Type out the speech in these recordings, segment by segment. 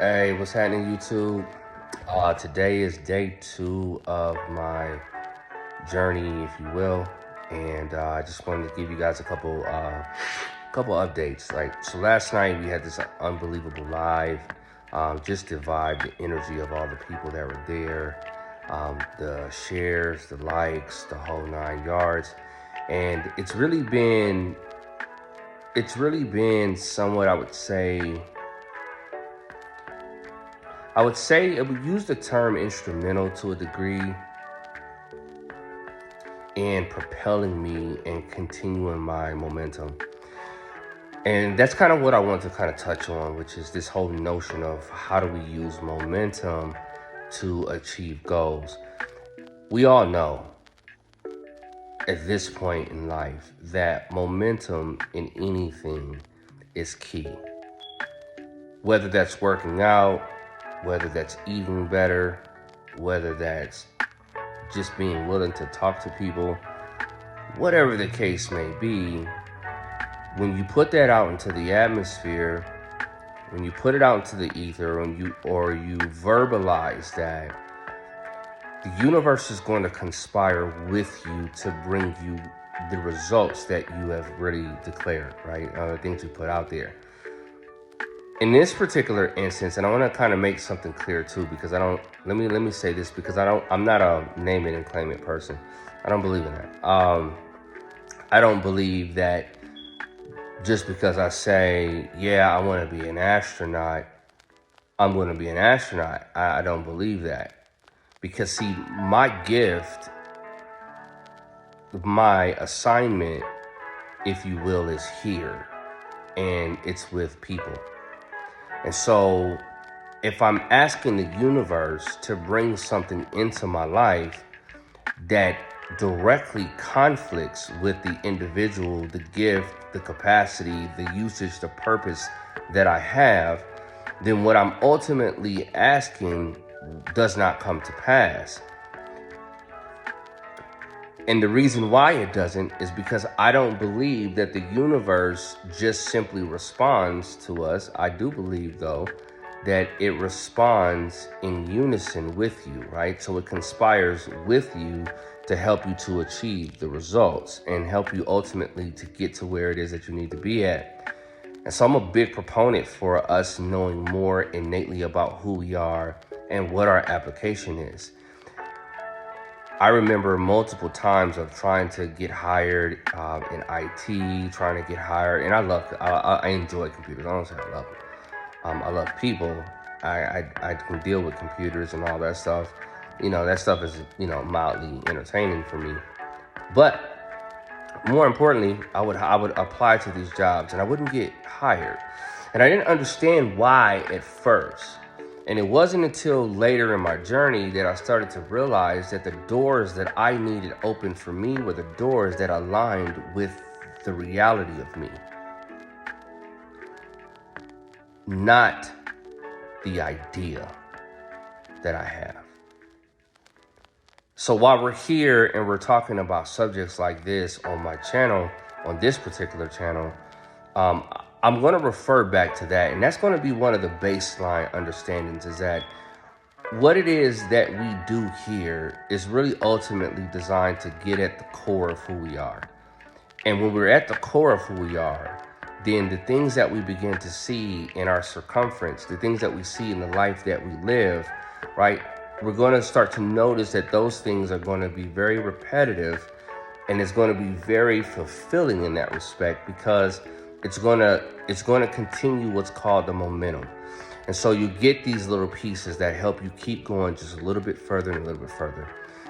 Hey, what's happening, YouTube? Today is day 2 of my journey, if you will, and I just wanted to give you guys a couple updates. So last night we had this unbelievable live, just the vibe, the energy of all the people that were there, the shares, the likes, the whole 9 yards, and it's really been somewhat, I would say it would use the term instrumental to a degree in propelling me and continuing my momentum. And that's kind of what I want to kind of touch on, which is this whole notion of how do we use momentum to achieve goals. We all know at this point in life that momentum in anything is key. Whether that's working out, whether that's eating better, whether that's just being willing to talk to people, whatever the case may be, when you put that out into the atmosphere, when you put it out into the ether, or you verbalize that, the universe is going to conspire with you to bring you the results that you have really declared, right? The things you put out there. In this particular instance, and I want to kind of make something clear too, because let me say this, because I'm not a name it and claim it person. I don't believe in that. I don't believe that just because I say, yeah, I want to be an astronaut, I'm going to be an astronaut. I don't believe that. Because see, my gift, my assignment, if you will, is here, and it's with people. And so if I'm asking the universe to bring something into my life that directly conflicts with the individual, the gift, the capacity, the usage, the purpose that I have, then what I'm ultimately asking does not come to pass. And the reason why it doesn't is because I don't believe that the universe just simply responds to us. I do believe, though, that it responds in unison with you, right? So it conspires with you to help you to achieve the results and help you ultimately to get to where it is that you need to be at. And so I'm a big proponent for us knowing more innately about who we are and what our application is. I remember multiple times of trying to get hired in IT, trying to get hired, and I enjoy computers. I don't say I love them. I love people. I can deal with computers and all that stuff. That stuff is mildly entertaining for me. But more importantly, I would apply to these jobs and I wouldn't get hired, and I didn't understand why at first. And it wasn't until later in my journey that I started to realize that the doors that I needed open for me were the doors that aligned with the reality of me, not the idea that I have. So while we're here and we're talking about subjects like this on my channel, on this particular channel, I'm going to refer back to that. And that's going to be one of the baseline understandings, is that what it is that we do here is really ultimately designed to get at the core of who we are. And when we're at the core of who we are, then the things that we begin to see in our circumference, the things that we see in the life that we live, right? We're going to start to notice that those things are going to be very repetitive, and it's going to be very fulfilling in that respect, because it's going to continue what's called the momentum. And so you get these little pieces that help you keep going just a little bit further and a little bit further.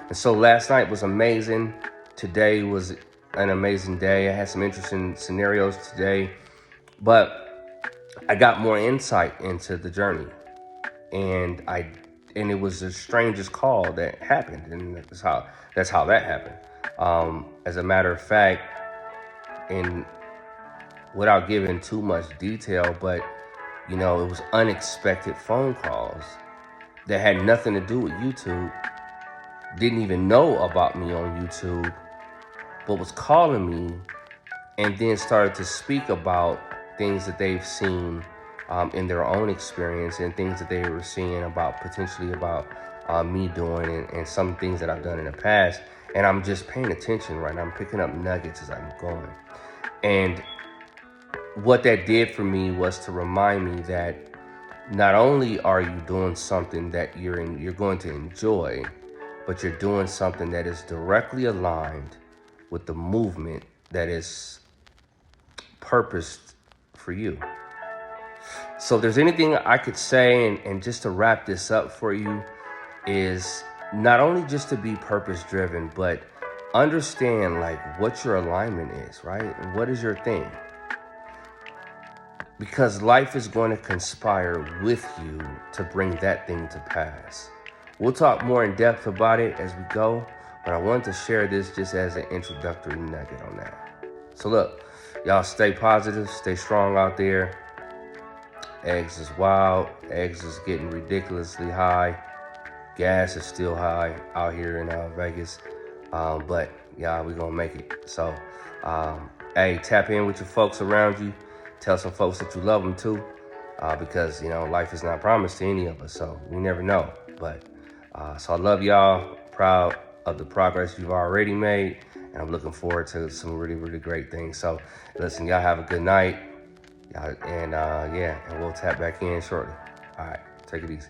And so last night was amazing. Today was an amazing day. I had some interesting scenarios today, but I got more insight into the journey, and it was the strangest call that happened, and that's how that happened. As a matter of fact, and without giving too much detail, but it was unexpected phone calls that had nothing to do with YouTube, didn't even know about me on YouTube, but was calling me and then started to speak about things that they've seen in their own experience and things that they were seeing about potentially about me doing and some things that I've done in the past. And I'm just paying attention right now. I'm picking up nuggets as I'm going. And what that did for me was to remind me that not only are you doing something that you're going to enjoy, but you're doing something that is directly aligned with the movement that is purposed for you. So if there's anything I could say, and just to wrap this up for you, is not only just to be purpose driven, but understand like what your alignment is, right? And what is your thing? Because life is going to conspire with you to bring that thing to pass. We'll talk more in depth about it as we go, but I wanted to share this just as an introductory nugget on that. So look, y'all stay positive, stay strong out there. Eggs is wild. Eggs is getting ridiculously high. Gas is still high out here in Vegas. But yeah, we're going to make it. So, hey, tap in with your folks around you. Tell some folks that you love them too. Because, life is not promised to any of us. So we never know. But so I love y'all. Proud of the progress you've already made. And I'm looking forward to some really, really great things. So listen, y'all have a good night. And we'll tap back in shortly. All right, take it easy.